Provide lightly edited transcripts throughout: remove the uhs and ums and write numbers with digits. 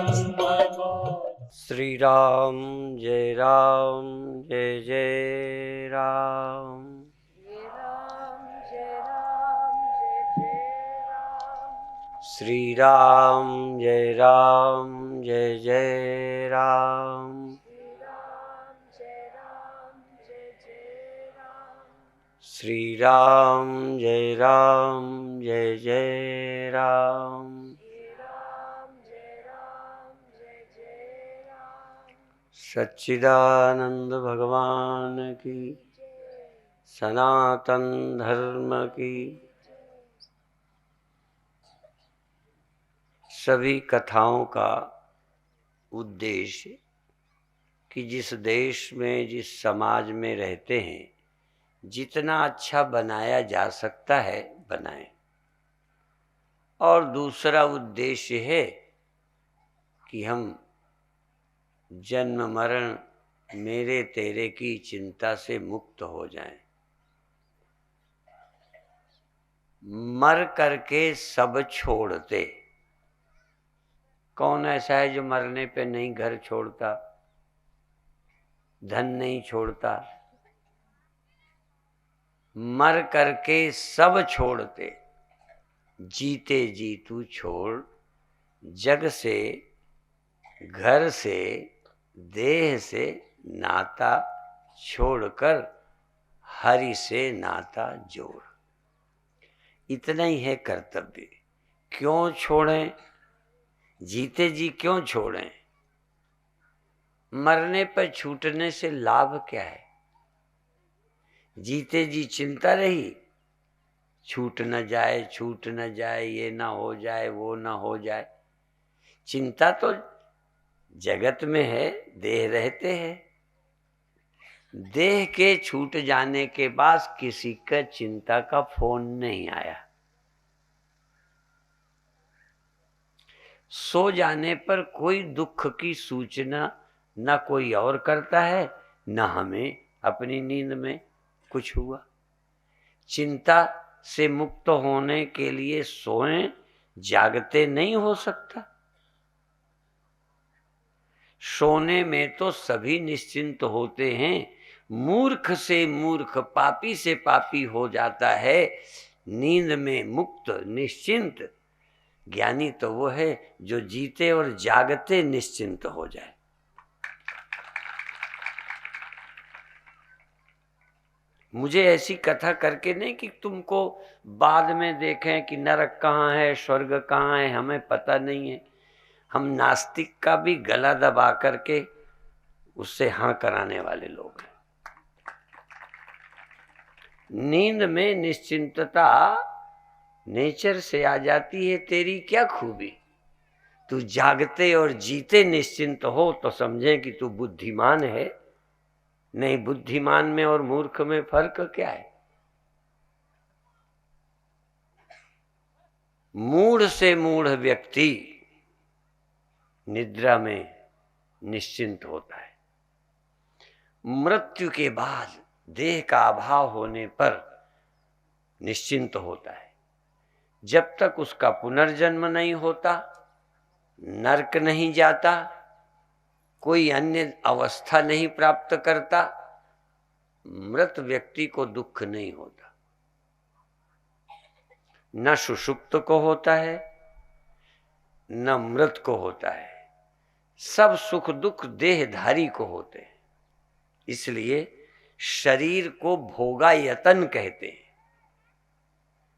श्री राम जय राम जय जय राम। श्री राम जय राम जय जय राम। श्री राम जय राम जय जय राम। सच्चिदानंद भगवान की, सनातन धर्म की। सभी कथाओं का उद्देश्य कि जिस देश में, जिस समाज में रहते हैं, जितना अच्छा बनाया जा सकता है बनाएं। और दूसरा उद्देश्य है कि हम जन्म मरण मेरे तेरे की चिंता से मुक्त हो जाएं। मर करके सब छोड़ते। कौन ऐसा है जो मरने पे नहीं घर छोड़ता, धन नहीं छोड़ता? मर करके सब छोड़ते। जीते जी तू छोड़, जग से, घर से, देह से नाता छोड़कर हरि से नाता जोड़। इतना ही है कर्तव्य। क्यों छोड़ें? जीते जी क्यों छोड़ें? मरने पर छूटने से लाभ क्या है? जीते जी चिंता रही, छूट न जाए, छूट न जाए, ये ना हो जाए, वो ना हो जाए। चिंता तो जगत में है, देह रहते हैं। देह के छूट जाने के बाद किसी का चिंता का फोन नहीं आया। सो जाने पर कोई दुख की सूचना न कोई और करता है, न हमें अपनी नींद में कुछ हुआ। चिंता से मुक्त होने के लिए सोएं, जागते नहीं हो सकता। सोने में तो सभी निश्चिंत होते हैं। मूर्ख से मूर्ख, पापी से पापी हो जाता है। नींद में मुक्त निश्चिंत ज्ञानी तो वो है जो जीते और जागते निश्चिंत हो जाए। मुझे ऐसी कथा करके नहीं कि तुमको बाद में देखें कि नरक कहाँ है, स्वर्ग कहाँ है, हमें पता नहीं है। हम नास्तिक का भी गला दबा करके उससे हाँ कराने वाले लोग हैं। नींद में निश्चिंतता नेचर से आ जाती है। तेरी क्या खूबी? तू जागते और जीते निश्चिंत हो तो समझे कि तू बुद्धिमान है। नहीं, बुद्धिमान में और मूर्ख में फर्क क्या है? मूढ़ से मूढ़ व्यक्ति निद्रा में निश्चिंत होता है। मृत्यु के बाद देह का अभाव होने पर निश्चिंत होता है। जब तक उसका पुनर्जन्म नहीं होता, नरक नहीं जाता, कोई अन्य अवस्था नहीं प्राप्त करता, मृत व्यक्ति को दुख नहीं होता। न सुषुप्त को होता है, न मृत को होता है। सब सुख दुख देहधारी को होते हैं। इसलिए शरीर को भोगायतन कहते हैं।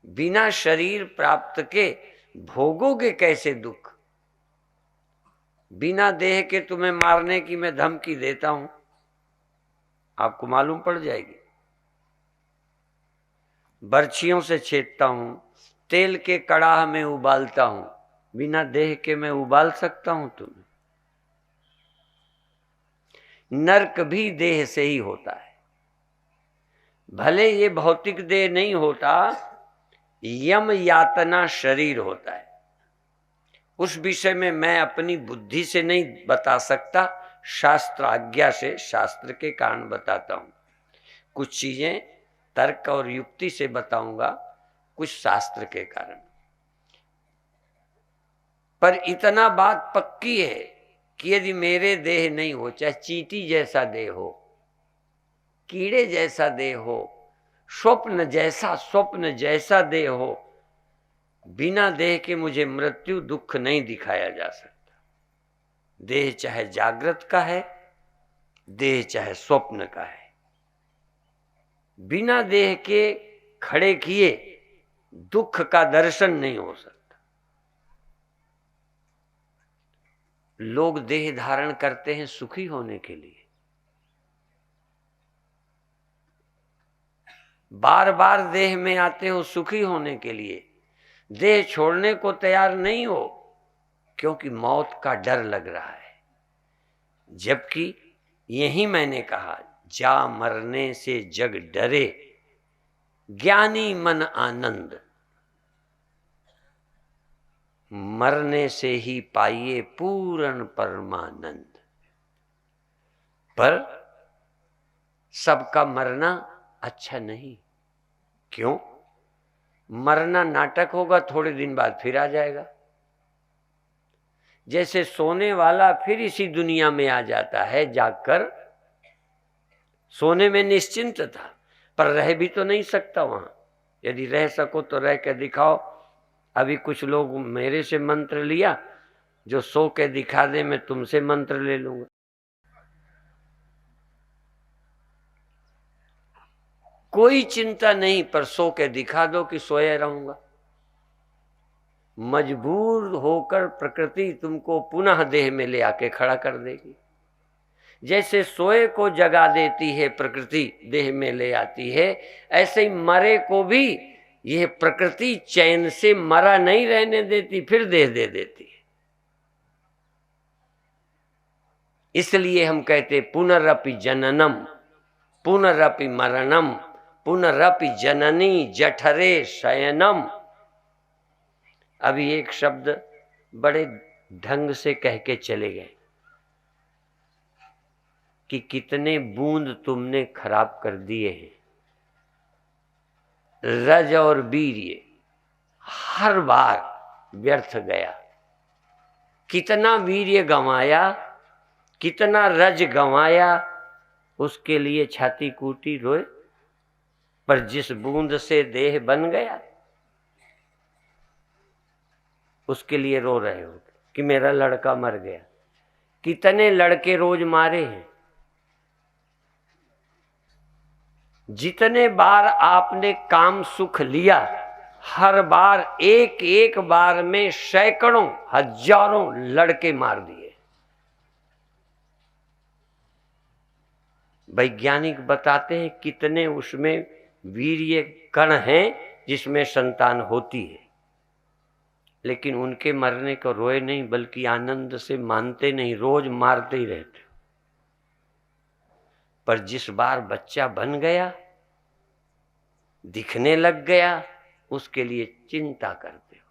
बिना शरीर प्राप्त के भोगोगे कैसे दुख? बिना देह के तुम्हें मारने की मैं धमकी देता हूं, आपको मालूम पड़ जाएगी। बर्छियों से छेदता हूं, तेल के कड़ाह में उबालता हूं, बिना देह के मैं उबाल सकता हूं तुम्हें? नरक भी देह से ही होता है। भले ये भौतिक देह नहीं होता, यम यातना शरीर होता है। उस विषय में मैं अपनी बुद्धि से नहीं बता सकता, शास्त्र आज्ञा से, शास्त्र के कारण बताता हूं। कुछ चीजें तर्क और युक्ति से बताऊंगा, कुछ शास्त्र के कारण। पर इतना बात पक्की है कि यदि मेरे देह नहीं हो, चाहे चींटी जैसा देह हो, कीड़े जैसा देह हो, स्वप्न जैसा देह हो, बिना देह के मुझे मृत्यु दुख नहीं दिखाया जा सकता। देह चाहे जागृत का है, देह चाहे स्वप्न का है, बिना देह के खड़े किए दुख का दर्शन नहीं हो सकता। लोग देह धारण करते हैं सुखी होने के लिए, बार बार देह में आते हो सुखी होने के लिए, देह छोड़ने को तैयार नहीं हो क्योंकि मौत का डर लग रहा है। जबकि यही मैंने कहा, जा मरने से जग डरे, ज्ञानी मन आनंद, मरने से ही पाइए पूर्ण परमानंद। पर सबका मरना अच्छा नहीं। क्यों? मरना नाटक होगा, थोड़े दिन बाद फिर आ जाएगा। जैसे सोने वाला फिर इसी दुनिया में आ जाता है जागकर, सोने में निश्चिंत था पर रह भी तो नहीं सकता वहां। यदि रह सको तो रह के दिखाओ। अभी कुछ लोग मेरे से मंत्र लिया, जो सो के दिखा दे मैं तुमसे मंत्र ले लूंगा। कोई चिंता नहीं, पर सो के दिखा दो कि सोया रहूंगा। मजबूर होकर प्रकृति तुमको पुनः देह में ले आके खड़ा कर देगी। जैसे सोए को जगा देती है प्रकृति, देह में ले आती है, ऐसे ही मरे को भी यह प्रकृति चैन से मरा नहीं रहने देती, फिर देह दे देती है। इसलिए हम कहते पुनरपि जननम पुनरपि मरणम पुनरपि जननी जठरे शयनम। अभी एक शब्द बड़े ढंग से कह के चले गए कि कितने बूंद तुमने खराब कर दिए हैं। रज और वीर्य हर बार व्यर्थ गया। कितना वीर्य गंवाया, कितना रज गंवाया, उसके लिए छाती कूटी रोए। पर जिस बूंद से देह बन गया उसके लिए रो रहे हो कि मेरा लड़का मर गया। कितने लड़के रोज मारे हैं। जितने बार आपने काम सुख लिया, हर बार एक एक बार में सैकड़ों हजारों लड़के मार दिए। वैज्ञानिक बताते हैं कितने उसमें वीर्य कण हैं जिसमें संतान होती है, लेकिन उनके मरने को रोए नहीं, बल्कि आनंद से मानते नहीं, रोज मारते ही रहते। पर जिस बार बच्चा बन गया, दिखने लग गया, उसके लिए चिंता करते हो।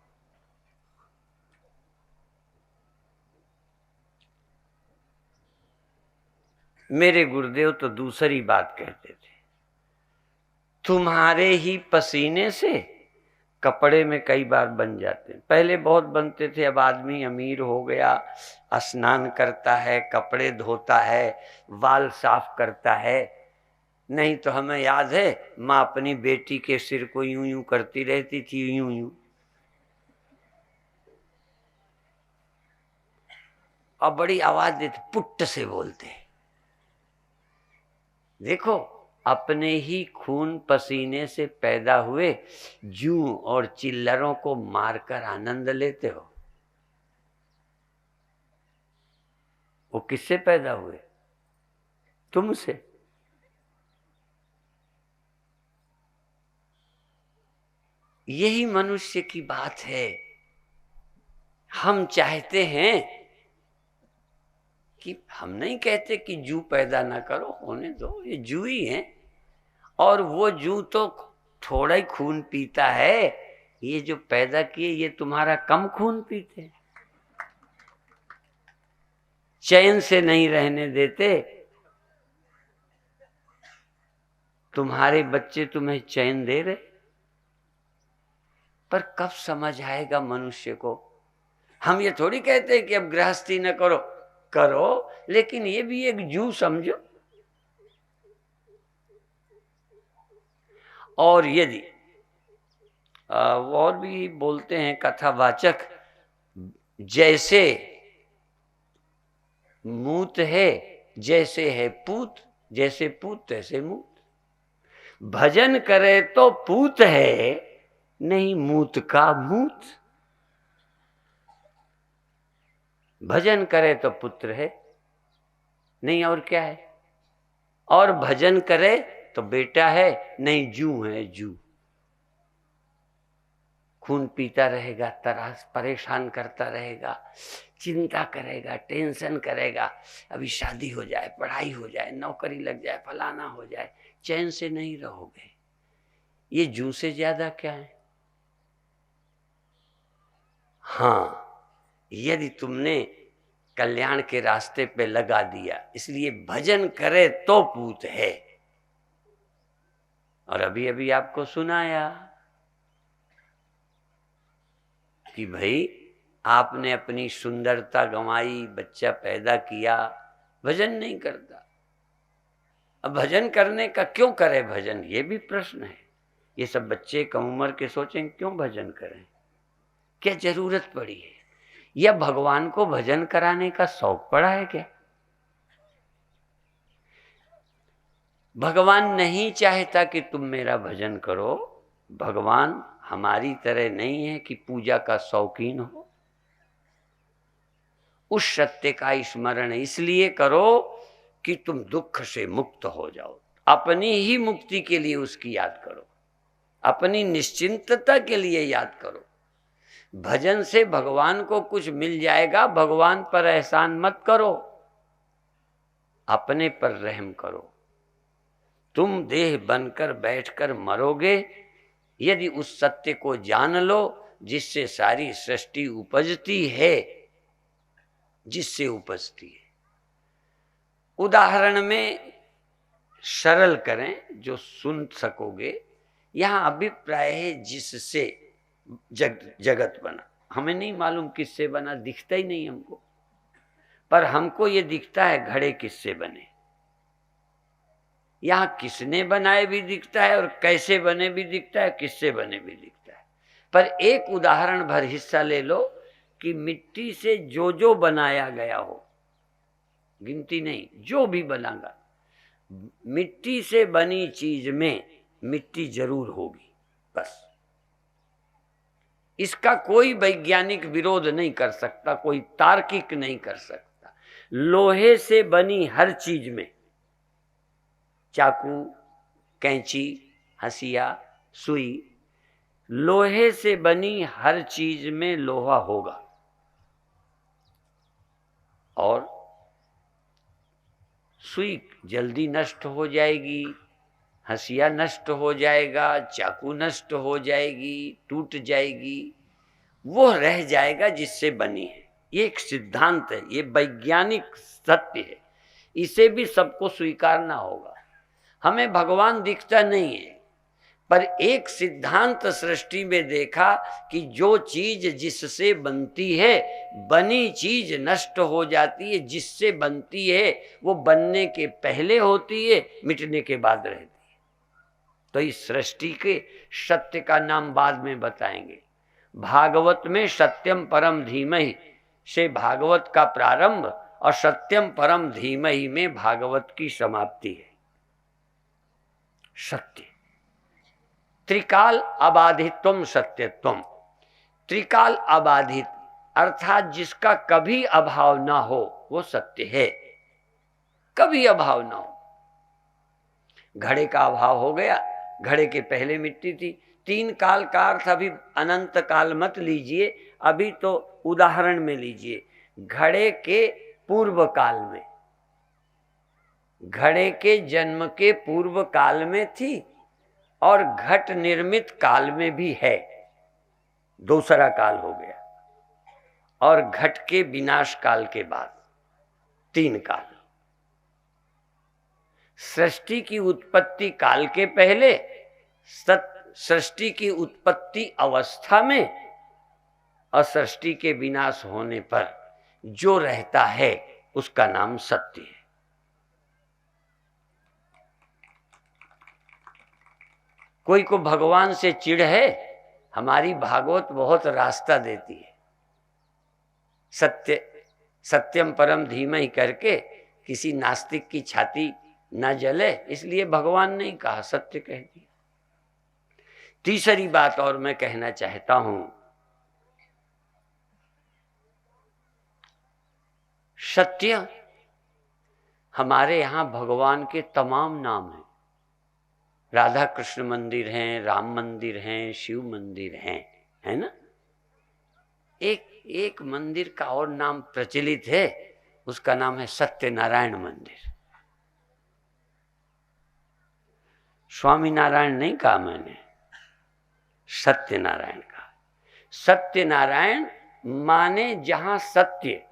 मेरे गुरुदेव तो दूसरी बात कहते थे, तुम्हारे ही पसीने से कपड़े में कई बार बन जाते हैं। पहले बहुत बनते थे, अब आदमी अमीर हो गया, स्नान करता है, कपड़े धोता है, बाल साफ करता है। नहीं तो हमें याद है माँ अपनी बेटी के सिर को यूं यूं करती रहती थी, यूं यूं। अब बड़ी आवाज देते, पुट्ट से बोलते। देखो, अपने ही खून पसीने से पैदा हुए जूं और चिल्लरों को मारकर आनंद लेते हो। वो किससे पैदा हुए? तुमसे। यही मनुष्य की बात है। हम चाहते हैं कि, हम नहीं कहते कि जू पैदा ना करो, होने दो, ये जू ही है। और वो जू तो थोड़ा ही खून पीता है, ये जो पैदा किए ये तुम्हारा कम खून पीते, चैन से नहीं रहने देते। तुम्हारे बच्चे तुम्हें चैन दे रहे। पर कब समझ आएगा मनुष्य को हम ये थोड़ी कहते हैं कि अब गृहस्थी न करो, करो, लेकिन ये भी एक जू समझो। और यदि और भी बोलते हैं कथावाचक, जैसे मूत है जैसे है पूत, जैसे पूत तैसे मूत। भजन करे तो पूत है, नहीं मूत का मूत। भजन करे तो पुत्र है, नहीं और क्या है। और भजन करे तो बेटा है, नहीं जू है जू। खून पीता रहेगा, तरास परेशान करता रहेगा, चिंता करेगा, टेंशन करेगा, अभी शादी हो जाए, पढ़ाई हो जाए, नौकरी लग जाए, फलाना हो जाए, चैन से नहीं रहोगे। ये जू से ज्यादा क्या है। हाँ, यदि तुमने कल्याण के रास्ते पे लगा दिया, इसलिए भजन करे तो पूत है। और अभी अभी आपको सुनाया कि भाई आपने अपनी सुंदरता गंवाई, बच्चा पैदा किया, भजन नहीं करता। अब भजन करने का क्यों करे भजन, ये भी प्रश्न है। ये सब बच्चे कम उम्र के सोचें क्यों भजन करें, क्या जरूरत पड़ी है, या भगवान को भजन कराने का शौक पड़ा है क्या। भगवान नहीं चाहता कि तुम मेरा भजन करो। भगवान हमारी तरह नहीं है कि पूजा का शौकीन हो। उस सत्य का स्मरण इसलिए करो कि तुम दुख से मुक्त हो जाओ। अपनी ही मुक्ति के लिए उसकी याद करो, अपनी निश्चिंतता के लिए याद करो। भजन से भगवान को कुछ मिल जाएगा, भगवान पर एहसान मत करो, अपने पर रहम करो। तुम देह बनकर बैठकर मरोगे, यदि उस सत्य को जान लो जिससे सारी सृष्टि उपजती है, जिससे उपजती है। उदाहरण में सरल करें जो सुन सकोगे। यहां अभिप्राय है जिससे जगत बना। हमें नहीं मालूम किससे बना, दिखता ही नहीं हमको, पर हमको ये दिखता है घड़े किससे बने। यहां किसने बनाए भी दिखता है और कैसे बने भी दिखता है, किससे बने भी दिखता है। पर एक उदाहरण भर हिस्सा ले लो कि मिट्टी से जो जो बनाया गया हो, गिनती नहीं, जो भी बनागा, मिट्टी से बनी चीज में मिट्टी जरूर होगी, बस। इसका कोई वैज्ञानिक विरोध नहीं कर सकता, कोई तार्किक नहीं कर सकता। लोहे से बनी हर चीज में, चाकू, कैंची, हंसिया, सुई, लोहे से बनी हर चीज में लोहा होगा। और सुई जल्दी नष्ट हो जाएगी, हंसिया नष्ट हो जाएगा, चाकू नष्ट हो जाएगी, टूट जाएगी, वो रह जाएगा जिससे बनी है। ये एक सिद्धांत है, ये वैज्ञानिक सत्य है, इसे भी सबको स्वीकारना होगा। हमें भगवान दिखता नहीं है, पर एक सिद्धांत सृष्टि में देखा कि जो चीज जिससे बनती है, बनी चीज नष्ट हो जाती है, जिससे बनती है वो बनने के पहले होती है, मिटने के बाद रहती है। तो इस सृष्टि के सत्य का नाम बाद में बताएंगे। भागवत में सत्यम परम धीमहि से भागवत का प्रारंभ और सत्यम परम धीमहि में भागवत की समाप्ति है। सत्य, त्रिकाल अबाधित्वम सत्यत्वम। त्रिकाल अबाधित अर्थात जिसका कभी अभाव ना हो वो सत्य है, कभी अभाव ना हो। घड़े का अभाव हो गया, घड़े के पहले मिट्टी थी। तीन काल का अर्थ अभी अनंत काल मत लीजिए, अभी तो उदाहरण में लीजिए। घड़े के पूर्व काल में, घड़े के जन्म के पूर्व काल में थी और घट निर्मित काल में भी है, दूसरा काल हो गया। और घट के विनाश काल के बाद तीन काल। सृष्टि की उत्पत्ति काल के पहले, सृष्टि की उत्पत्ति अवस्था में और सृष्टि के विनाश होने पर जो रहता है उसका नाम सत्य है। कोई को भगवान से चिढ़ है, हमारी भागवत बहुत रास्ता देती है। सत्यम परम धीमहि करके किसी नास्तिक की छाती न जले, इसलिए भगवान ने कहा, सत्य कह दिया। तीसरी बात और मैं कहना चाहता हूं, सत्य हमारे यहां भगवान के तमाम नाम हैं। राधा कृष्ण मंदिर हैं, राम मंदिर हैं, शिव मंदिर हैं, है ना। एक मंदिर का और नाम प्रचलित है, उसका नाम है सत्यनारायण मंदिर। स्वामी नारायण नहीं कहा मैंने, सत्यनारायण कहा। सत्यनारायण माने जहां सत्य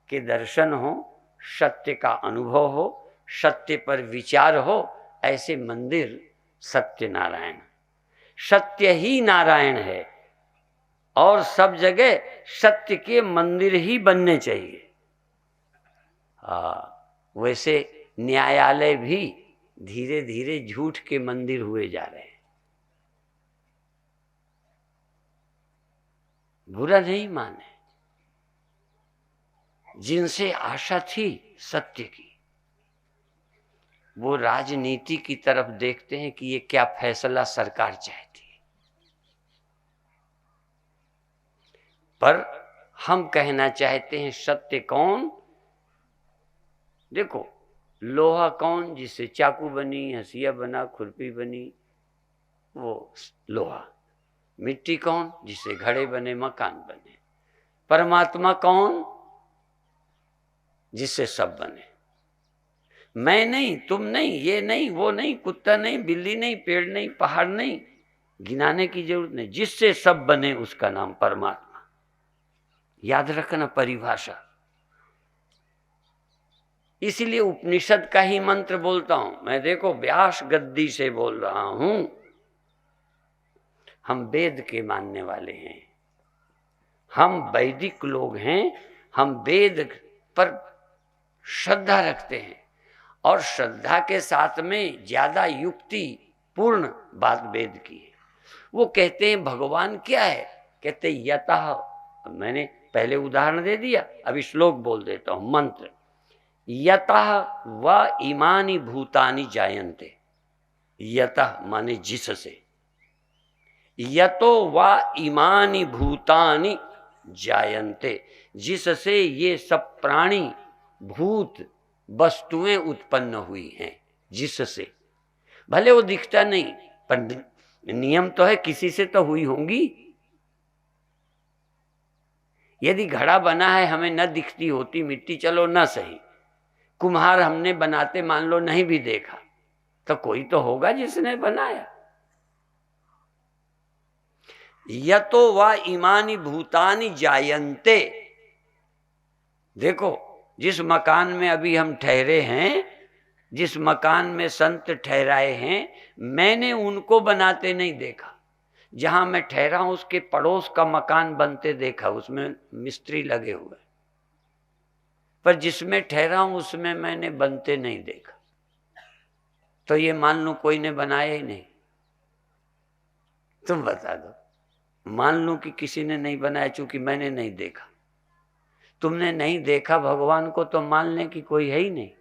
के दर्शन हो, सत्य का अनुभव हो, सत्य पर विचार हो, ऐसे मंदिर सत्यनारायण। सत्य ही नारायण है और सब जगह सत्य के मंदिर ही बनने चाहिए। वैसे न्यायालय भी धीरे धीरे झूठ के मंदिर हुए जा रहे हैं। बुरा नहीं माने, जिनसे आशा थी सत्य की, वो राजनीति की तरफ देखते हैं कि ये क्या फैसला सरकार चाहती है। पर हम कहना चाहते हैं सत्य कौन? देखो, लोहा कौन? जिससे चाकू बनी, हंसिया बना, खुरपी बनी, वो लोहा। मिट्टी कौन? जिससे घड़े बने, मकान बने। परमात्मा कौन? जिससे सब बने। मैं नहीं, तुम नहीं, ये नहीं, वो नहीं, कुत्ता नहीं, बिल्ली नहीं, पेड़ नहीं, पहाड़ नहीं, गिनाने की जरूरत नहीं, जिससे सब बने उसका नाम परमात्मा। याद रखना परिभाषा। इसीलिए उपनिषद का ही मंत्र बोलता हूं मैं। देखो, व्यास गद्दी से बोल रहा हूं। हम वेद के मानने वाले हैं, हम वैदिक लोग हैं, हम वेद पर श्रद्धा रखते हैं और श्रद्धा के साथ में ज्यादा युक्ति पूर्ण बात वेद की है। वो कहते हैं भगवान क्या है? कहते यतः, मैंने पहले उदाहरण दे दिया, अभी श्लोक बोल देता हूं, मंत्र। यतः व इमानि भूतानि जायन्ते। यतः माने जिससे, यतो व इमानि भूतानि जायन्ते, जिससे ये सब प्राणी, भूत, वस्तुएं उत्पन्न हुई हैं। जिससे, भले वो दिखता नहीं, पर नियम तो है, किसी से तो हुई होंगी। यदि घड़ा बना है, हमें न दिखती होती मिट्टी, चलो न सही, कुम्हार हमने बनाते मान लो नहीं भी देखा, तो कोई तो होगा जिसने बनाया। यतो वा इमानि भूतानि जायन्ते। देखो, जिस मकान में अभी हम ठहरे हैं, जिस मकान में संत ठहराए हैं, मैंने उनको बनाते नहीं देखा। जहां मैं ठहरा हूं उसके पड़ोस का मकान बनते देखा, उसमें मिस्त्री लगे हुए, पर जिसमें ठहरा हूं उसमें मैंने बनते नहीं देखा। तो ये मान लो कोई ने बनाया ही नहीं। तुम बता दो, मान लो कि किसी ने नहीं बनाया, चूंकि मैंने नहीं देखा। तुमने नहीं देखा भगवान को तो मान लें कि कोई है ही नहीं।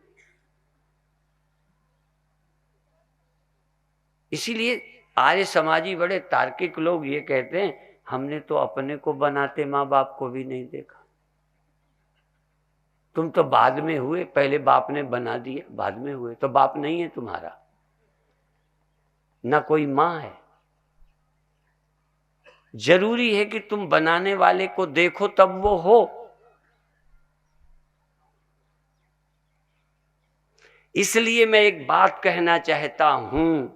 इसीलिए आर्य समाजी बड़े तार्किक लोग ये कहते हैं, हमने तो अपने को बनाते माँ बाप को भी नहीं देखा। तुम तो बाद में हुए, पहले बाप ने बना दिया, बाद में हुए, तो बाप नहीं है तुम्हारा, ना कोई माँ है। जरूरी है कि तुम बनाने वाले को देखो तब वो हो। इसलिए मैं एक बात कहना चाहता हूं,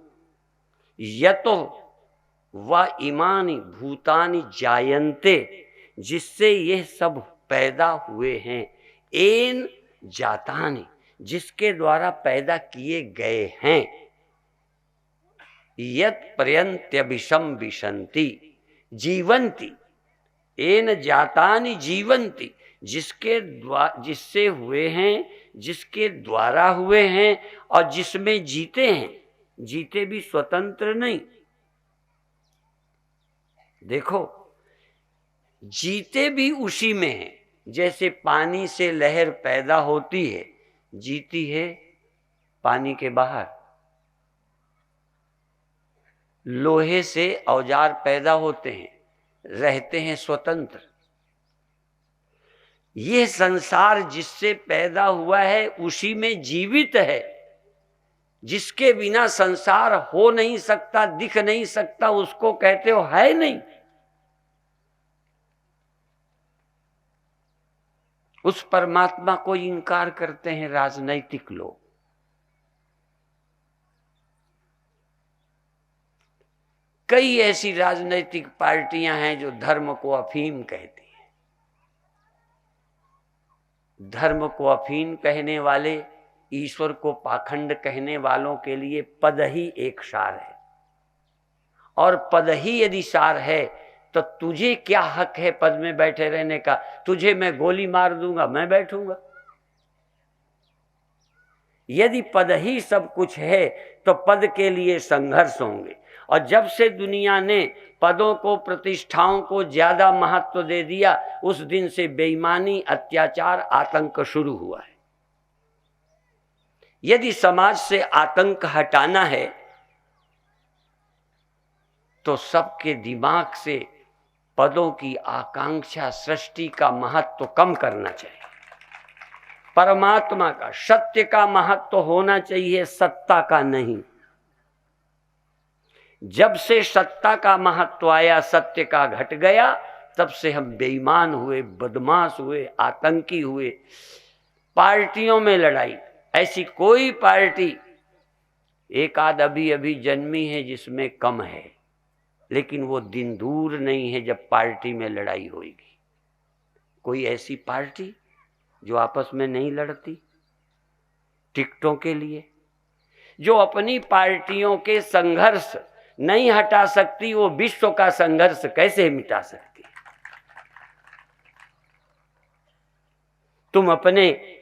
यतो व इमानि भूतानि जायन्ते, जिससे ये सब पैदा हुए हैं, एन जातानि, जिसके द्वारा पैदा किए गए हैं, यत पर्यन्त्यभिशम विशन्ति जीवंती, येन जातानि जीवन्ति, जिससे हुए हैं, जिसके द्वारा हुए हैं और जिसमें जीते हैं। जीते भी स्वतंत्र नहीं, देखो जीते भी उसी में है। जैसे पानी से लहर पैदा होती है, जीती है पानी के बाहर। लोहे से औजार पैदा होते हैं, रहते हैं स्वतंत्र। ये संसार जिससे पैदा हुआ है उसी में जीवित है। जिसके बिना संसार हो नहीं सकता, दिख नहीं सकता, उसको कहते हो है नहीं। उस परमात्मा को इनकार करते हैं राजनैतिक लोग। कई ऐसी राजनैतिक पार्टियां हैं जो धर्म को अफीम कहती हैं। धर्म को अफीम कहने वाले, ईश्वर को पाखंड कहने वालों के लिए पद ही एक सार है। और पद ही यदि सार है तो तुझे क्या हक है पद में बैठे रहने का? तुझे मैं गोली मार दूंगा, मैं बैठूंगा। यदि पद ही सब कुछ है तो पद के लिए संघर्ष होंगे। और जब से दुनिया ने पदों को, प्रतिष्ठाओं को ज्यादा महत्व दे दिया, उस दिन से बेईमानी, अत्याचार, आतंक शुरू हुआ है। यदि समाज से आतंक हटाना है तो सबके दिमाग से पदों की आकांक्षा, सृष्टि का महत्व कम करना चाहिए। परमात्मा का, सत्य का महत्व होना चाहिए, सत्ता का नहीं। जब से सत्ता का महत्व आया, सत्य का घट गया, तब से हम बेईमान हुए, बदमाश हुए, आतंकी हुए। पार्टियों में लड़ाई, ऐसी कोई पार्टी, एक आध अभी अभी जन्मी है जिसमें कम है, लेकिन वो दिन दूर नहीं है जब पार्टी में लड़ाई होगी। कोई ऐसी पार्टी जो आपस में नहीं लड़ती टिकटों के लिए, जो अपनी पार्टियों के संघर्ष नहीं हटा सकती, वो विश्व का संघर्ष कैसे मिटा सकती? तुम अपने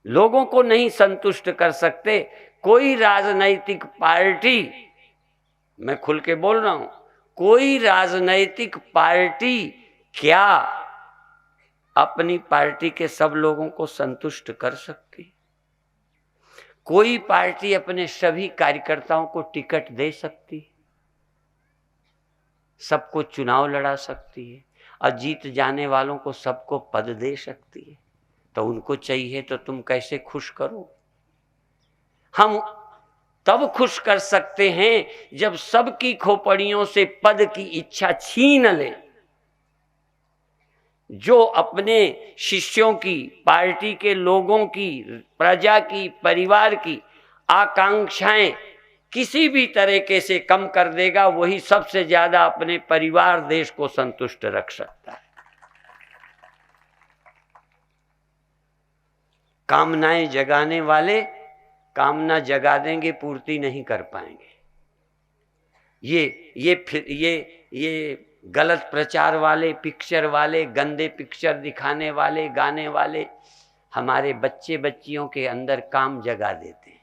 लोगों को नहीं संतुष्ट कर सकते। कोई राजनैतिक पार्टी, मैं खुल के बोल रहा हूं, कोई राजनैतिक पार्टी क्या अपनी पार्टी के सब लोगों को संतुष्ट कर सकती? कोई पार्टी अपने सभी कार्यकर्ताओं को टिकट दे सकती? सबको चुनाव लड़ा सकती है और जीत जाने वालों को सबको पद दे सकती है? तो उनको चाहिए तो तुम कैसे खुश करो? हम तब खुश कर सकते हैं जब सबकी खोपड़ियों से पद की इच्छा छीन ले। जो अपने शिष्यों की, पार्टी के लोगों की, प्रजा की, परिवार की आकांक्षाएं किसी भी तरीके से कम कर देगा, वही सबसे ज्यादा अपने परिवार, देश को संतुष्ट रख सकता है। कामनाएं जगाने वाले कामना जगा देंगे, पूर्ति नहीं कर पाएंगे। ये गलत प्रचार वाले, पिक्चर वाले, गंदे पिक्चर दिखाने वाले, गाने वाले हमारे बच्चे बच्चियों के अंदर काम जगा देते हैं,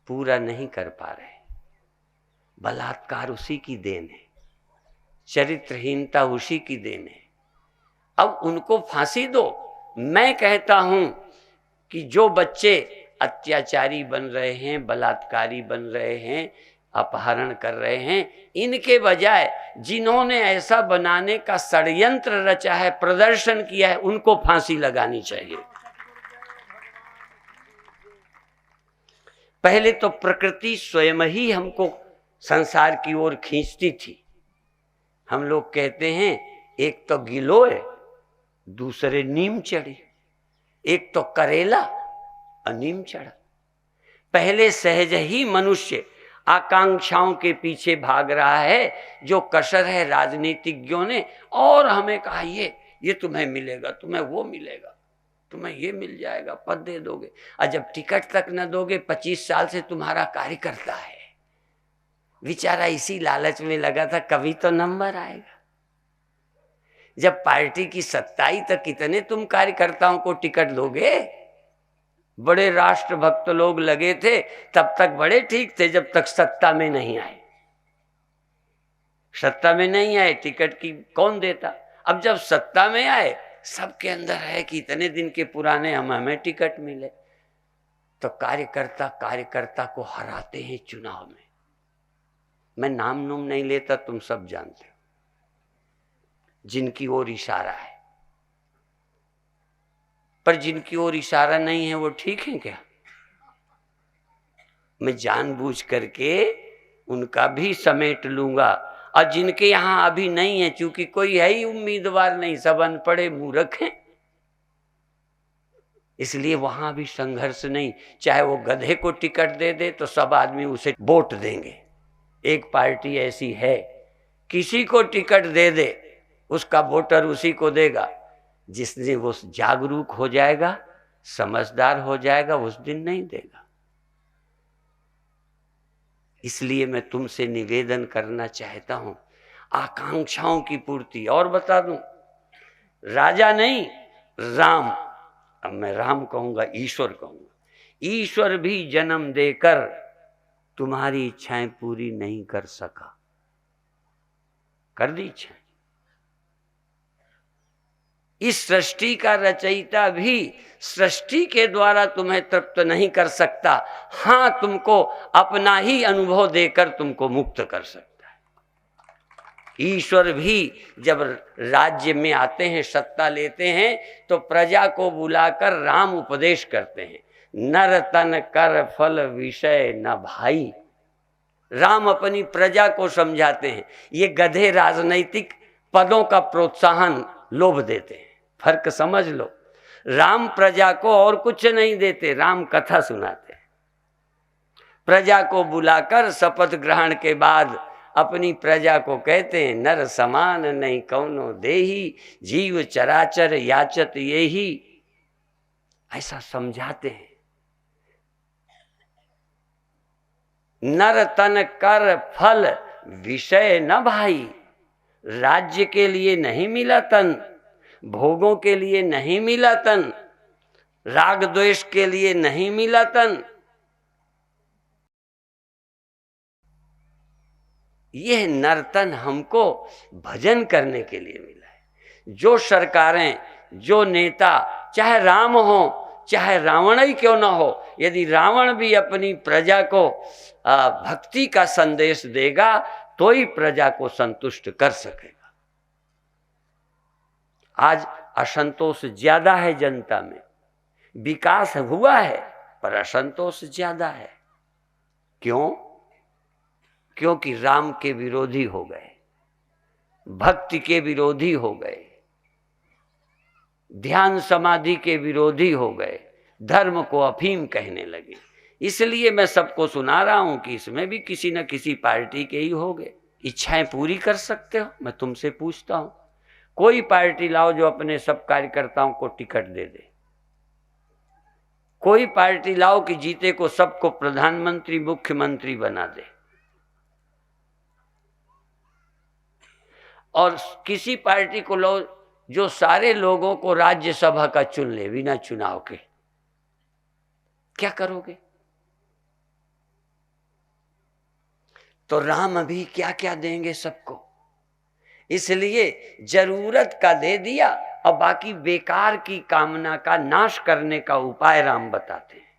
पूरा नहीं कर पा रहे। बलात्कार उसी की देन है, चरित्रहीनता उसी की देन है। अब उनको फांसी दो। मैं कहता हूं कि जो बच्चे अत्याचारी बन रहे हैं, बलात्कारी बन रहे हैं, अपहरण कर रहे हैं, इनके बजाय जिन्होंने ऐसा बनाने का षड्यंत्र रचा है, प्रदर्शन किया है, उनको फांसी लगानी चाहिए। पहले तो प्रकृति स्वयं ही हमको संसार की ओर खींचती थी। हम लोग कहते हैं एक तो गिलोय, दूसरे नीम चढ़ी, एक तो करेला और नीम चढ़ा। पहले सहज ही मनुष्य आकांक्षाओं के पीछे भाग रहा है, जो कसर है राजनीतिज्ञों ने। और हमें कहा ये तुम्हें मिलेगा, तुम्हें वो मिलेगा, तुम्हें ये मिल जाएगा, पद दे दोगे। और जब टिकट तक न दोगे, 25 साल से तुम्हारा कार्यकर्ता है, बेचारा इसी लालच में लगा था कभी तो नंबर आएगा। जब पार्टी की सत्ता आई तो कितने तुम कार्यकर्ताओं को टिकट दोगे? बड़े राष्ट्रभक्त लोग लगे थे, तब तक बड़े ठीक थे जब तक सत्ता में नहीं आए। सत्ता में नहीं आए टिकट की कौन देता? अब जब सत्ता में आए सबके अंदर है कि इतने दिन के पुराने हमें टिकट मिले, तो कार्यकर्ता कार्यकर्ता को हराते हैं चुनाव में। मैं नाम नूम नहीं लेता, तुम सब जानते हो जिनकी ओर इशारा है। पर जिनकी ओर इशारा नहीं है वो ठीक है क्या? मैं जानबूझ करके उनका भी समेट लूंगा। और जिनके यहां अभी नहीं है, चूंकि कोई है ही उम्मीदवार नहीं, सब अनपढ़े मूर्ख हैं, इसलिए वहां भी संघर्ष नहीं। चाहे वो गधे को टिकट दे दे तो सब आदमी उसे वोट देंगे। एक पार्टी ऐसी है, किसी को टिकट दे दे उसका वोटर उसी को देगा। जिस दिन वो जागरूक हो जाएगा, समझदार हो जाएगा, उस दिन नहीं देगा। इसलिए मैं तुमसे निवेदन करना चाहता हूं, आकांक्षाओं की पूर्ति। और बता दूं, राजा नहीं, राम, अब मैं राम कहूंगा, ईश्वर कहूंगा। ईश्वर भी जन्म देकर तुम्हारी इच्छाएं पूरी नहीं कर सका, कर दी इच्छा। इस सृष्टि का रचयिता भी सृष्टि के द्वारा तुम्हें तृप्त नहीं कर सकता। हां, तुमको अपना ही अनुभव देकर तुमको मुक्त कर सकता है। ईश्वर भी जब राज्य में आते हैं, सत्ता लेते हैं, तो प्रजा को बुलाकर राम उपदेश करते हैं, नर तन कर फल विषय न भाई। राम अपनी प्रजा को समझाते हैं। ये गधे राजनैतिक पदों का प्रोत्साहन लोभ देते हैं, फर्क समझ लो। राम प्रजा को और कुछ नहीं देते, राम कथा सुनाते हैं। प्रजा को बुलाकर शपथ ग्रहण के बाद अपनी प्रजा को कहते हैं, नर समान नहीं कौनो देही, जीव चराचर याचत यही। ऐसा समझाते हैं। नर तन कर फल विषय न भाई। राज्य के लिए नहीं मिला तन, भोगों के लिए नहीं मिला तन, राग द्वेष के लिए नहीं मिला तन। यह नर्तन हमको भजन करने के लिए मिला है। जो सरकारें, जो नेता, चाहे राम हो चाहे रावण ही क्यों ना हो, यदि रावण भी अपनी प्रजा को भक्ति का संदेश देगा तो ही प्रजा को संतुष्ट कर सकेगा। आज असंतोष ज्यादा है जनता में, विकास हुआ है पर असंतोष ज्यादा है। क्यों? क्योंकि राम के विरोधी हो गए, भक्ति के विरोधी हो गए, ध्यान समाधि के विरोधी हो गए, धर्म को अफीम कहने लगे। इसलिए मैं सबको सुना रहा हूं कि इसमें भी किसी न किसी पार्टी के ही होंगे। इच्छाएं पूरी कर सकते हो? मैं तुमसे पूछता हूं, कोई पार्टी लाओ जो अपने सब कार्यकर्ताओं को टिकट दे दे। कोई पार्टी लाओ कि जीते को सबको प्रधानमंत्री मुख्यमंत्री बना दे। और किसी पार्टी को लो जो सारे लोगों को राज्यसभा का चुन ले बिना चुनाव के। क्या करोगे? तो राम अभी क्या क्या देंगे सबको। इसलिए जरूरत का दे दिया और बाकी बेकार की कामना का नाश करने का उपाय राम बताते हैं।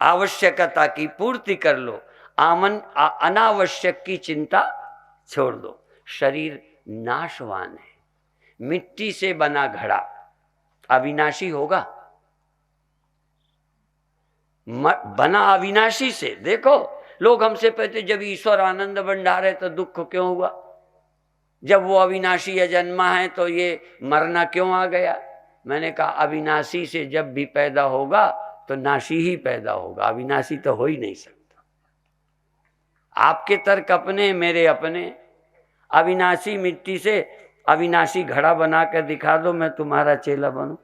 आवश्यकता की पूर्ति कर लो, अनावश्यक की चिंता छोड़ दो। शरीर नाशवान है, मिट्टी से बना घड़ा अविनाशी होगा। बना अविनाशी से। देखो, लोग हमसे कहते जब ईश्वर आनंद भंडार है तो दुख क्यों हुआ? जब वो अविनाशी अजन्मा है तो ये मरना क्यों आ गया? मैंने कहा अविनाशी से जब भी पैदा होगा तो नाशी ही पैदा होगा, अविनाशी तो हो ही नहीं सकता। आपके तर्क अपने, मेरे अपने। अविनाशी मिट्टी से अविनाशी घड़ा बना कर दिखा दो, मैं तुम्हारा चेला बनूं।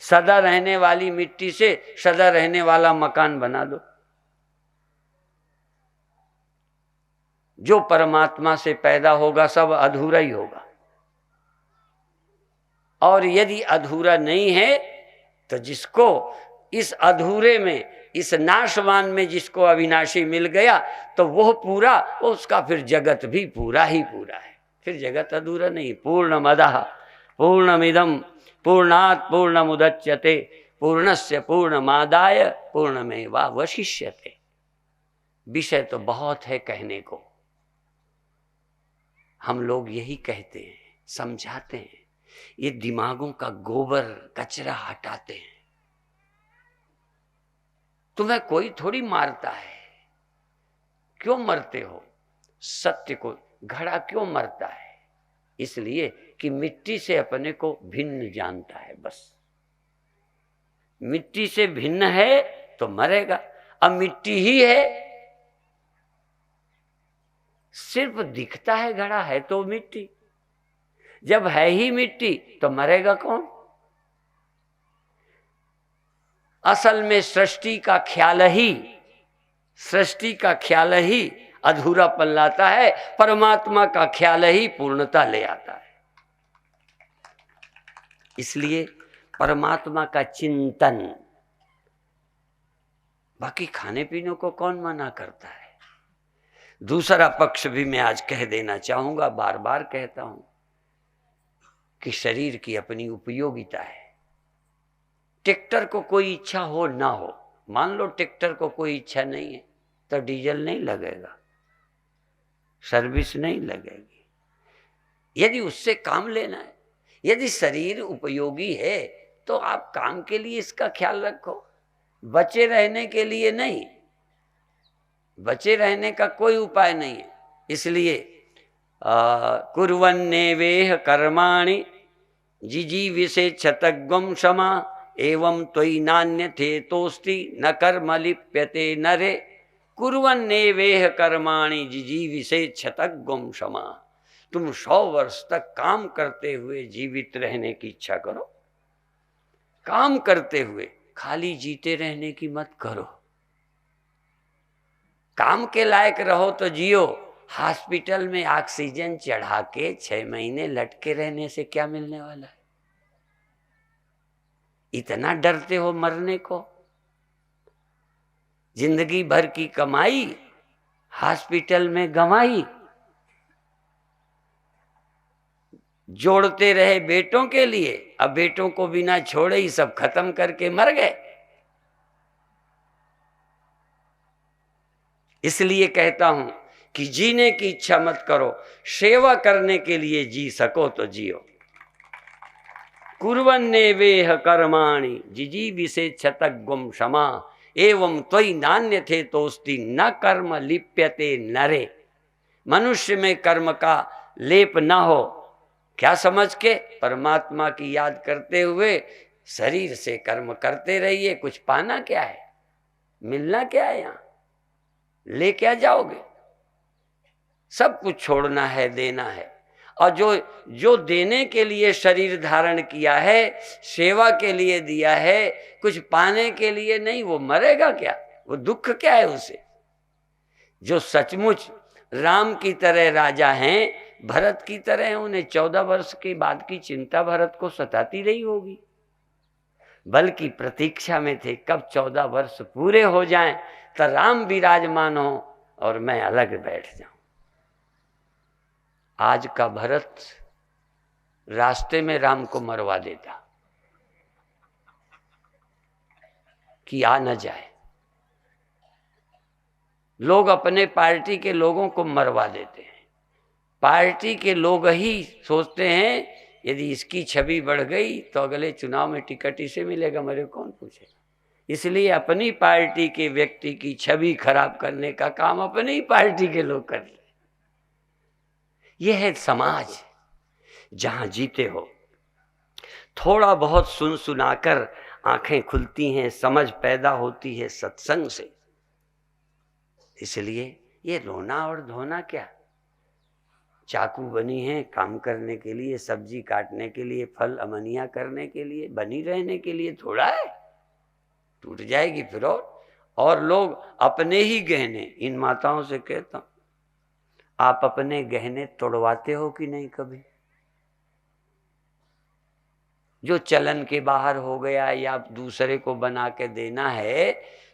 सदा रहने वाली मिट्टी से सदा रहने वाला मकान बना दो। जो परमात्मा से पैदा होगा सब अधूरा ही होगा। और यदि अधूरा नहीं है तो जिसको इस अधूरे में, इस नाशवान में जिसको अविनाशी मिल गया तो वह पूरा, उसका फिर जगत भी पूरा ही पूरा है। फिर जगत अधूरा नहीं। पूर्णमदः पूर्णमिदं पूर्णात् पूर्णमुदच्यते पूर्णस्य पूर्णमादाय पूर्णमेवावशिष्यते। विषय तो बहुत है कहने को, हम लोग यही कहते हैं, समझाते हैं, ये दिमागों का गोबर कचरा हटाते हैं। तुम्हें कोई थोड़ी मारता है, क्यों मरते हो? सत्य को, घड़ा क्यों मरता है? इसलिए कि मिट्टी से अपने को भिन्न जानता है। बस मिट्टी से भिन्न है तो मरेगा। अब मिट्टी ही है, सिर्फ दिखता है घड़ा, है तो मिट्टी। जब है ही मिट्टी तो मरेगा कौन? असल में सृष्टि का ख्याल ही अधूरापन लाता है, परमात्मा का ख्याल ही पूर्णता ले आता है। इसलिए परमात्मा का चिंतन, बाकी खाने पीने को कौन मना करता है। दूसरा पक्ष भी मैं आज कह देना चाहूंगा, बार बार कहता हूं कि शरीर की अपनी उपयोगिता है। ट्रैक्टर को कोई इच्छा हो ना हो, मान लो ट्रैक्टर को कोई इच्छा नहीं है तो डीजल नहीं लगेगा, सर्विस नहीं लगेगी। यदि उससे काम लेना है, यदि शरीर उपयोगी है तो आप काम के लिए इसका ख्याल रखो, बचे रहने के लिए नहीं। बचे रहने का कोई उपाय नहीं है। इसलिए कुर्वन्नेवेह कर्माणि जिजीविषेच्छतग्वं क्षमा एवं त्वयि नान्यथेतोस्ति न कर्म लिप्यते नरे। कुर्वन्नेवेह कर्माणि जिजीविषेच्छतग्वं क्षमा। तुम 100 वर्ष तक काम करते हुए जीवित रहने की इच्छा करो, काम करते हुए, खाली जीते रहने की मत करो। काम के लायक रहो तो जियो। हॉस्पिटल में ऑक्सीजन चढ़ा के 6 महीने लटके रहने से क्या मिलने वाला है? इतना डरते हो मरने को? जिंदगी भर की कमाई हॉस्पिटल में गंवाई, जोड़ते रहे बेटों के लिए, अब बेटों को बिना छोड़े ही सब खत्म करके मर गए। इसलिए कहता हूं कि जीने की इच्छा मत करो, सेवा करने के लिए जी सको तो जियो। कुर्वन्नेवेह कर्माणि जिजीविषेच्छतग्वं क्षमा एवं त्वयि नान्यथेतोस्ति न कर्म लिप्यते नरे। मनुष्य में कर्म का लेप ना हो, क्या समझ के? परमात्मा की याद करते हुए शरीर से कर्म करते रहिए। कुछ पाना क्या है, मिलना क्या है, यहां ले क्या जाओगे? सब कुछ छोड़ना है, देना है। और जो देने के लिए शरीर धारण किया है, सेवा के लिए दिया है, कुछ पाने के लिए नहीं, वो मरेगा क्या? वो दुख क्या है उसे? जो सचमुच राम की तरह राजा हैं, भरत की तरह हैं, उन्हें 14 वर्ष के बाद की चिंता भरत को सताती रही होगी, बल्कि प्रतीक्षा में थे कब 14 वर्ष पूरे हो जाएं तो राम विराजमान हो और मैं अलग बैठ जाऊं। आज का भरत रास्ते में राम को मरवा देता कि आ न जाए। लोग अपने पार्टी के लोगों को मरवा देते हैं। पार्टी के लोग ही सोचते हैं यदि इसकी छवि बढ़ गई तो अगले चुनाव में टिकट इसे मिलेगा, मेरे कौन पूछेगा। इसलिए अपनी पार्टी के व्यक्ति की छवि खराब करने का काम अपनी ही पार्टी के लोग कर रहे। यह है समाज जहां जीते हो। थोड़ा बहुत सुन सुनाकर आंखें खुलती हैं, समझ पैदा होती है सत्संग से। इसलिए ये रोना और धोना क्या? चाकू बनी है काम करने के लिए, सब्जी काटने के लिए, फल अमनिया करने के लिए, बनी रहने के लिए थोड़ा है, टूट जाएगी फिर। और लोग अपने ही गहने, इन माताओं से कहता हूं, आप अपने गहने तोड़वाते हो कि नहीं कभी? जो चलन के बाहर हो गया या दूसरे को बना के देना है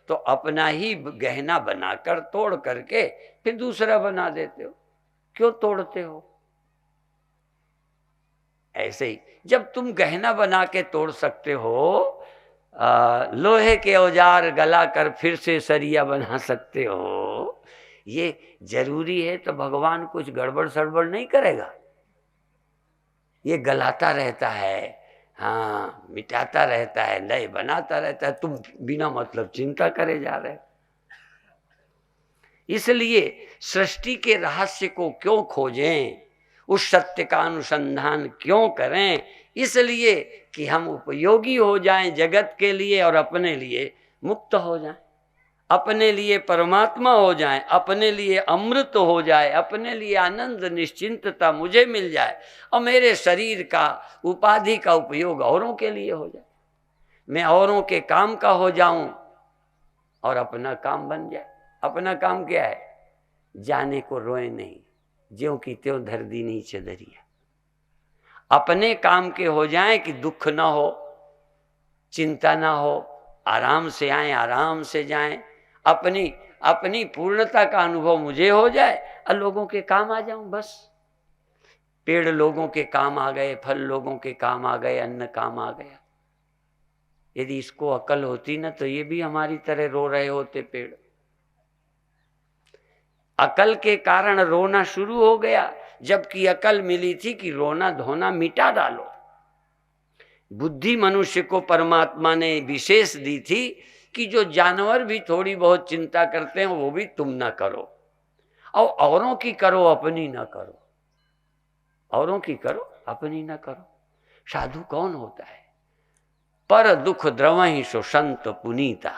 तो अपना ही गहना बनाकर तोड़ करके फिर दूसरा बना देते हो। क्यों तोड़ते हो? ऐसे ही जब तुम गहना बना के तोड़ सकते हो, लोहे के औजार गला कर फिर से सरिया बना सकते हो, ये जरूरी है तो भगवान कुछ गड़बड़ सड़बड़ नहीं करेगा। ये गलाता रहता है, हाँ, मिटाता रहता है, नए बनाता रहता है, तुम बिना मतलब चिंता करे जा रहे। इसलिए सृष्टि के रहस्य को क्यों खोजें, उस सत्य का अनुसंधान क्यों करें? इसलिए कि हम उपयोगी हो जाएं जगत के लिए और अपने लिए मुक्त हो जाएं, अपने लिए परमात्मा हो जाएं, अपने लिए अमृत हो जाए, अपने लिए आनंद निश्चिंतता मुझे मिल जाए और मेरे शरीर का उपाधि का उपयोग औरों के लिए हो जाए, मैं औरों के काम का हो जाऊं और अपना काम बन जाए। अपना काम क्या है? जाने को रोए नहीं, ज्यों की त्यों धर दी नीचे दरिया। अपने काम के हो जाएं कि दुख ना हो, चिंता ना हो, आराम से आए आराम से जाएं, अपनी पूर्णता का अनुभव मुझे हो जाए और लोगों के काम आ जाऊं। बस पेड़ लोगों के काम आ गए, फल लोगों के काम आ गए, अन्न काम आ गया। यदि इसको अकल होती ना तो ये भी हमारी तरह रो रहे होते पेड़। अकल के कारण रोना शुरू हो गया, जबकि अकल मिली थी कि रोना धोना मिटा डालो। बुद्धि मनुष्य को परमात्मा ने विशेष दी थी कि जो जानवर भी थोड़ी बहुत चिंता करते हैं वो भी तुम ना करो, और औरों की करो अपनी ना करो, औरों की करो अपनी ना करो। साधु कौन होता है? पर दुख द्रवहि सो संत पुनीता,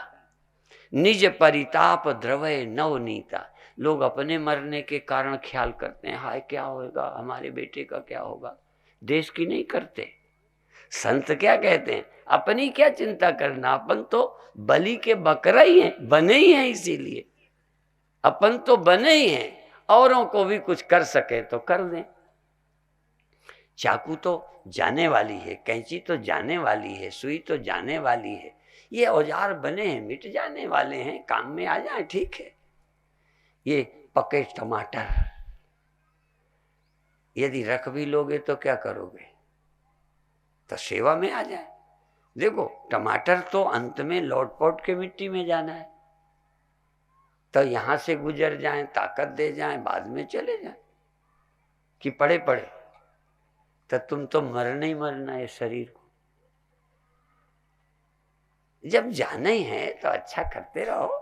निज परिताप द्रवय नवनीता। लोग अपने मरने के कारण ख्याल करते हैं, हाय क्या होगा, हमारे बेटे का क्या होगा, देश की नहीं करते। संत क्या कहते हैं? अपनी क्या चिंता करना, अपन तो बलि के बकरा ही हैं, बने ही हैं, इसीलिए अपन तो बने ही हैं, औरों को भी कुछ कर सके तो कर दें। चाकू तो जाने वाली है, कैंची तो जाने वाली है, सुई तो जाने वाली है, ये औजार बने हैं, मिट जाने वाले हैं, काम में आ जाए, ठीक है। ये पके टमाटर यदि रख भी लोगे तो क्या करोगे? तो सेवा में आ जाए। देखो टमाटर तो अंत में लौट पौट के मिट्टी में जाना है, तो यहां से गुजर जाएं, ताकत दे जाएं, बाद में चले जाएं कि पड़े पड़े। तो तुम तो मरना ही मरना है शरीर को, जब जाना ही है तो अच्छा करते रहो,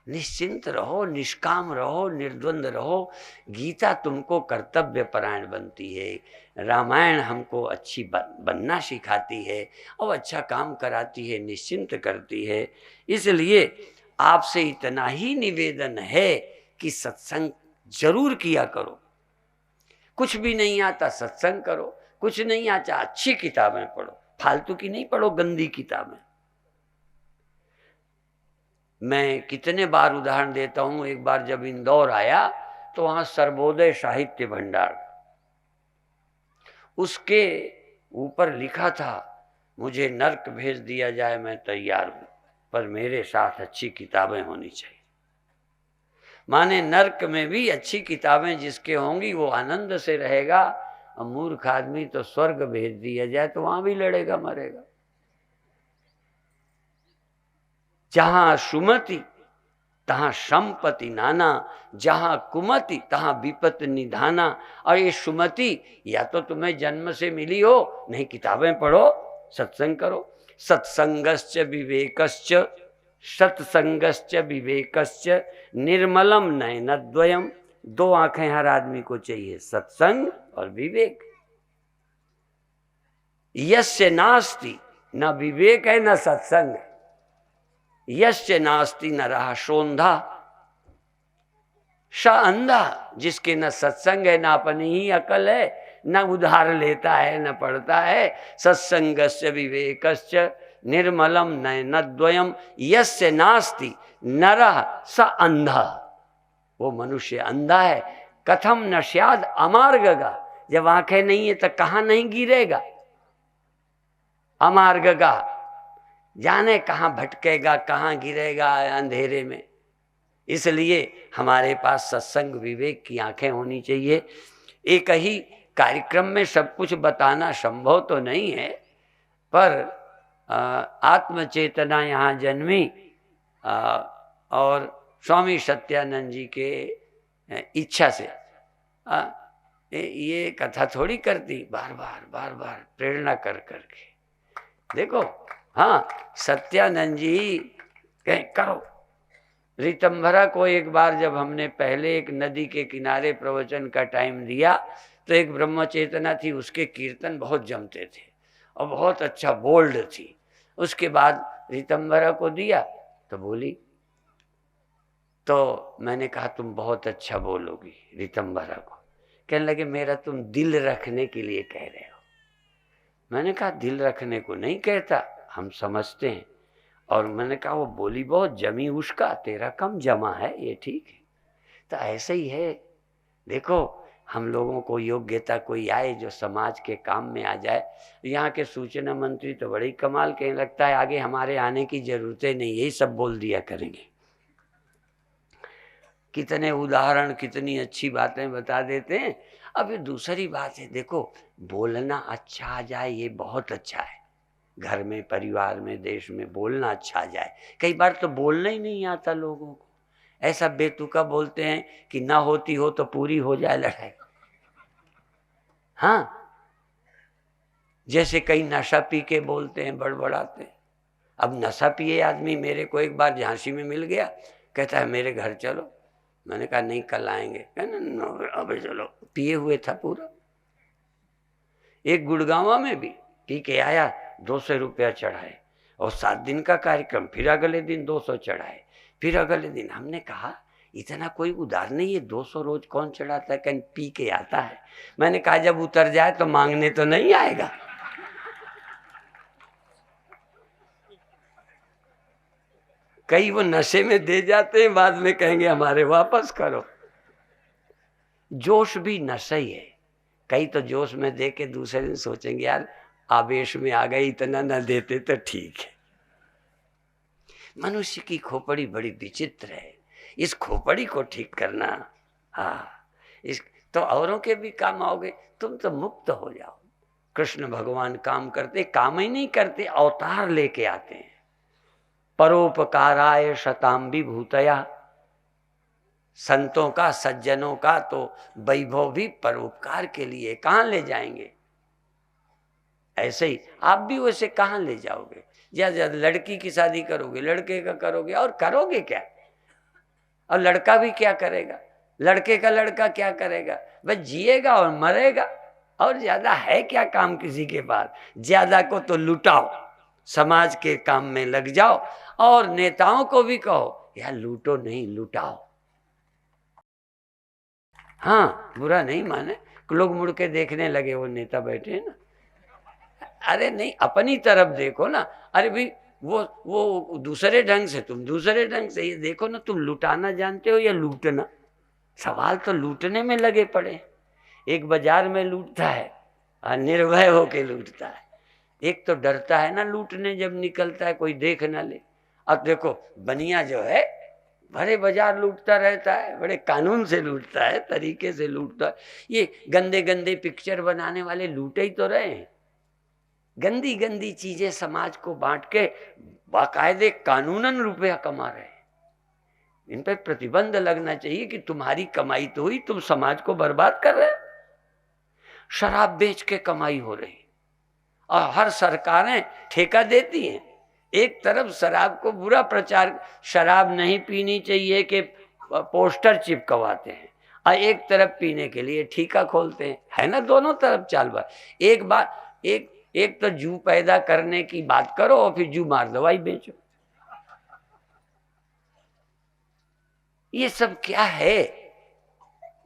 निश्चिंत रहो, निष्काम रहो, निर्द्वंद रहो। गीता तुमको कर्तव्य परायण बनती है, रामायण हमको अच्छी बनना सिखाती है और अच्छा काम कराती है, निश्चिंत करती है। इसलिए आपसे इतना ही निवेदन है कि सत्संग जरूर किया करो। कुछ भी नहीं आता सत्संग करो, कुछ नहीं आता अच्छी किताबें पढ़ो, फालतू की नहीं पढ़ो, गंदी किताबें। मैं कितने बार उदाहरण देता हूं, एक बार जब इंदौर आया तो वहां सर्वोदय साहित्य भंडार, उसके ऊपर लिखा था मुझे नर्क भेज दिया जाए मैं तैयार हूं, पर मेरे साथ अच्छी किताबें होनी चाहिए। माने नर्क में भी अच्छी किताबें जिसके होंगी वो आनंद से रहेगा, और मूर्ख आदमी तो स्वर्ग भेज दिया जाए तो वहां भी लड़ेगा मरेगा। जहां सुमति तहां संपत्ति नाना, जहां कुमति तहां विपत निधाना। और ये सुमति या तो तुम्हें जन्म से मिली हो, नहीं किताबें पढ़ो, सत्संग करो। सत्संगश्च विवेकश्च, सत्संगश्च विवेकश्च निर्मलम नयनद्वयम। दो आंखें हर आदमी को चाहिए, सत्संग और विवेक। यस्य नास्ति, न विवेक है न सत्संग है। यस्य नास्ति न रहा शोंधा स अंधा, जिसके न सत्संग है, न अपनी ही अकल है, न उधार लेता है, न पढ़ता है। सत्संगस्य विवेकश्च निर्मलम नयनद्वयम, यस्य नास्ति नरः स अंधा। वो मनुष्य अंधा है, कथम न स्याद अमार्गगा, जब आंखें नहीं है तो कहाँ नहीं गिरेगा। अमार्गगा, जाने कहाँ भटकेगा, कहाँ गिरेगा अंधेरे में। इसलिए हमारे पास सत्संग विवेक की आंखें होनी चाहिए। एक ही कार्यक्रम में सब कुछ बताना संभव तो नहीं है, पर आत्म चेतना यहाँ जन्मी और स्वामी सत्यानंद जी के इच्छा से ये कथा थोड़ी करती, बार बार प्रेरणा कर करके। देखो, हाँ, सत्यानंद जी करो। ऋतंभरा को एक बार जब हमने पहले एक नदी के किनारे प्रवचन का टाइम दिया तो एक ब्रह्म चेतना थी, उसके कीर्तन बहुत जमते थे और बहुत अच्छा बोल्ड थी। उसके बाद ऋतंभरा को दिया तो बोली, तो मैंने कहा तुम बहुत अच्छा बोलोगी। ऋतंभरा को कहने लगे मेरा तुम दिल रखने के लिए कह रहे हो। मैंने कहा दिल रखने को नहीं कहता, हम समझते हैं। और मैंने कहा वो बोली बहुत जमी उसका, तेरा कम जमा है, ये ठीक है। तो ऐसे ही है। देखो, हम लोगों को योग्यता कोई आए जो समाज के काम में आ जाए। यहाँ के सूचना मंत्री तो बड़ी कमाल कहने लगता है आगे हमारे आने की जरूरतें नहीं, यही सब बोल दिया करेंगे। कितने उदाहरण, कितनी अच्छी बातें बता देते हैं। अब ये दूसरी बात है, देखो बोलना अच्छा आ जाए ये बहुत अच्छा है। घर में, परिवार में, देश में बोलना अच्छा आ जाए। कई बार तो बोलना ही नहीं आता लोगों को, ऐसा बेतुका बोलते हैं कि ना होती हो तो पूरी हो जाए लड़ाई। हाँ, जैसे कई नशा पी के बोलते हैं, बड़बड़ाते हैं। अब नशा पिए आदमी मेरे को एक बार झांसी में मिल गया, कहता है मेरे घर चलो। मैंने कहा नहीं कल आएंगे। कहना अबे चलो, पिए हुए था पूरा। एक गुड़गांवा में भी पी के आया, 200 रुपया चढ़ाए और 7 दिन का कार्यक्रम, फिर अगले दिन 200 चढ़ाए, फिर अगले दिन। हमने कहा इतना कोई उधार नहीं है, 200 रोज कौन चढ़ाता है, कहीं पी के आता है। मैंने कहा जब उतर जाए तो मांगने तो नहीं आएगा। कई वो नशे में दे जाते हैं, बाद में कहेंगे हमारे वापस करो। जोश भी नशा ही है। कई तो जोश में दे के दूसरे दिन सोचेंगे यार आवेश में आ गए, इतना न देते तो ठीक है। मनुष्य की खोपड़ी बड़ी विचित्र है, इस खोपड़ी को ठीक करना। हाँ, इस तो औरों के भी काम आओगे, तुम तो मुक्त हो जाओ। कृष्ण भगवान काम करते, काम ही नहीं करते, अवतार लेके आते हैं। परोपकाराय शताम विभूतया, संतों का, सज्जनों का तो वैभव भी परोपकार के लिए कहाँ ले जाएंगे। ऐसे ही आप भी वैसे कहाँ ले जाओगे। ज्यादा लड़की की शादी करोगे, लड़के का करोगे, और करोगे क्या। और लड़का भी क्या करेगा, लड़के का लड़का क्या करेगा, बस जिएगा और मरेगा। और ज्यादा है क्या काम किसी के पास। ज्यादा को तो लुटाओ, समाज के काम में लग जाओ। और नेताओं को भी कहो यार लूटो नहीं, लुटाओ। हाँ, बुरा नहीं माने, लोग मुड़ के देखने लगे, वो नेता बैठे हैं ना। अरे नहीं, अपनी तरफ देखो ना। अरे भाई वो दूसरे ढंग से, तुम दूसरे ढंग से। ये देखो ना, तुम लुटाना जानते हो या लूटना। सवाल तो लूटने में लगे पड़े। एक बाजार में लूटता है और निर्भय होके लूटता है, एक तो डरता है ना लूटने, जब निकलता है कोई देख ना ले। अब देखो बनिया जो है भरे बाजार लूटता रहता है, बड़े कानून से लूटता है, तरीके से लूटता है। ये गंदे गंदे पिक्चर बनाने वाले लूटे ही तो रहे हैं। गंदी गंदी चीजें समाज को बांट के बाकायदे कानूनन रुपया कमा रहे हैं। इन पर प्रतिबंध लगना चाहिए कि तुम्हारी कमाई तो हुई, तुम समाज को बर्बाद कर रहे हो। शराब बेच के कमाई हो रही और हर सरकारें ठेका देती हैं। एक तरफ शराब को बुरा प्रचार, शराब नहीं पीनी चाहिए के पोस्टर चिपकवाते हैं, और एक तरफ पीने के लिए ठेका खोलते हैं। है ना, दोनों तरफ चालबाज। एक तो जू पैदा करने की बात करो और फिर जू मार दवाई बेचो। ये सब क्या है।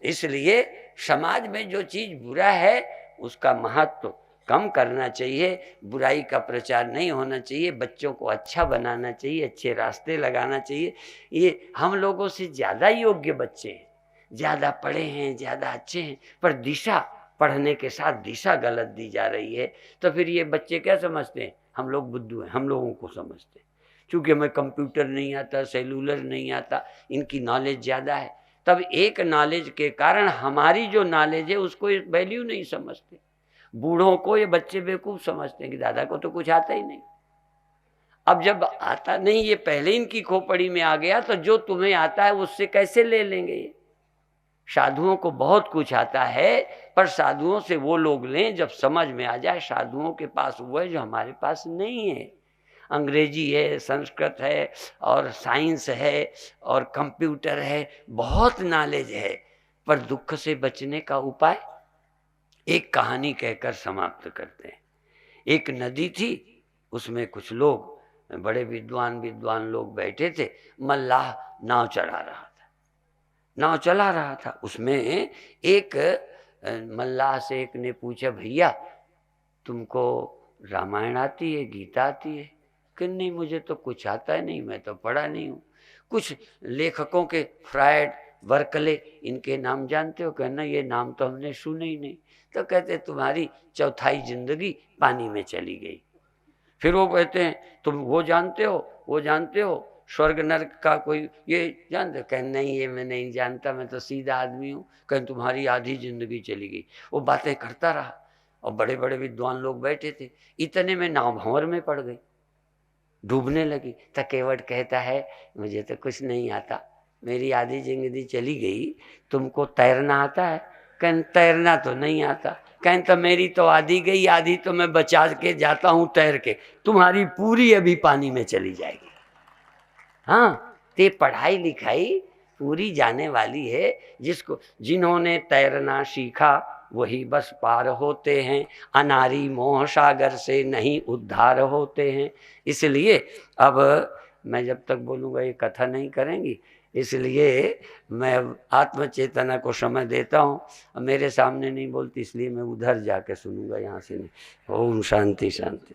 इसलिए समाज में जो चीज बुरा है उसका महत्व कम करना चाहिए, बुराई का प्रचार नहीं होना चाहिए, बच्चों को अच्छा बनाना चाहिए, अच्छे रास्ते लगाना चाहिए। ये हम लोगों से ज्यादा योग्य बच्चे हैं। ज़्यादा पढ़े हैं, ज़्यादा अच्छे हैं, पर दिशा, पढ़ने के साथ दिशा गलत दी जा रही है। तो फिर ये बच्चे क्या समझते हैं, हम लोग बुद्धू हैं, हम लोगों को समझते हैं। चूँकि हमें कंप्यूटर नहीं आता, सेलुलर नहीं आता, इनकी नॉलेज ज़्यादा है, तब एक नॉलेज के कारण हमारी जो नॉलेज है उसको वैल्यू नहीं समझते। बूढ़ों को ये बच्चे बेवकूफ़ समझते हैं कि दादा को तो कुछ आता ही नहीं। अब जब आता नहीं, ये पहले इनकी खोपड़ी में आ गया, तो जो तुम्हें आता है उससे कैसे ले लेंगे ये? साधुओं को बहुत कुछ आता है, पर साधुओं से वो लोग लें जब समझ में आ जाए साधुओं के पास वो है जो हमारे पास नहीं है। अंग्रेजी है, संस्कृत है, और साइंस है, और कंप्यूटर है, बहुत नॉलेज है, पर दुख से बचने का उपाय एक कहानी कहकर समाप्त करते हैं। एक नदी थी, उसमें कुछ लोग, बड़े विद्वान लोग बैठे थे। मल्लाह नाव चला रहा था। उसमें एक मल्लाह से एक ने पूछा, भैया तुमको रामायण आती है, गीता आती है? कि नहीं, मुझे तो कुछ आता है नहीं, मैं तो पढ़ा नहीं हूँ। कुछ लेखकों के, फ्रायड, बर्कले, इनके नाम जानते हो? कहना ये नाम तो हमने सुने ही नहीं। तो कहते तुम्हारी चौथाई जिंदगी पानी में चली गई। फिर वो कहते हैं तुम वो जानते हो स्वर्ग नरक का कोई ये जानते? कह नहीं, ये मैं नहीं जानता, मैं तो सीधा आदमी हूँ। कहें तुम्हारी आधी जिंदगी चली गई। वो बातें करता रहा, और बड़े बड़े विद्वान लोग बैठे थे। इतने में नाव भंवर में पड़ गई, डूबने लगी। तकेवट कहता है मुझे तो कुछ नहीं आता, मेरी आधी जिंदगी चली गई, तुमको तैरना आता है? कहें तैरना तो नहीं आता। कहें तो मेरी तो आधी गई, आधी तो मैं बचा के जाता हूँ तैर के, तुम्हारी पूरी अभी पानी में चली जाएगी। हाँ, ते पढ़ाई लिखाई पूरी जाने वाली है। जिन्होंने तैरना सीखा वही बस पार होते हैं, अनारी मोह सागर से नहीं उद्धार होते हैं। इसलिए अब मैं जब तक बोलूँगा ये कथा नहीं करेंगी, इसलिए मैं आत्मचेतना को समय देता हूँ। मेरे सामने नहीं बोलती, इसलिए मैं उधर जाके सुनूंगा, यहाँ से नहीं। ओम शांति शांति।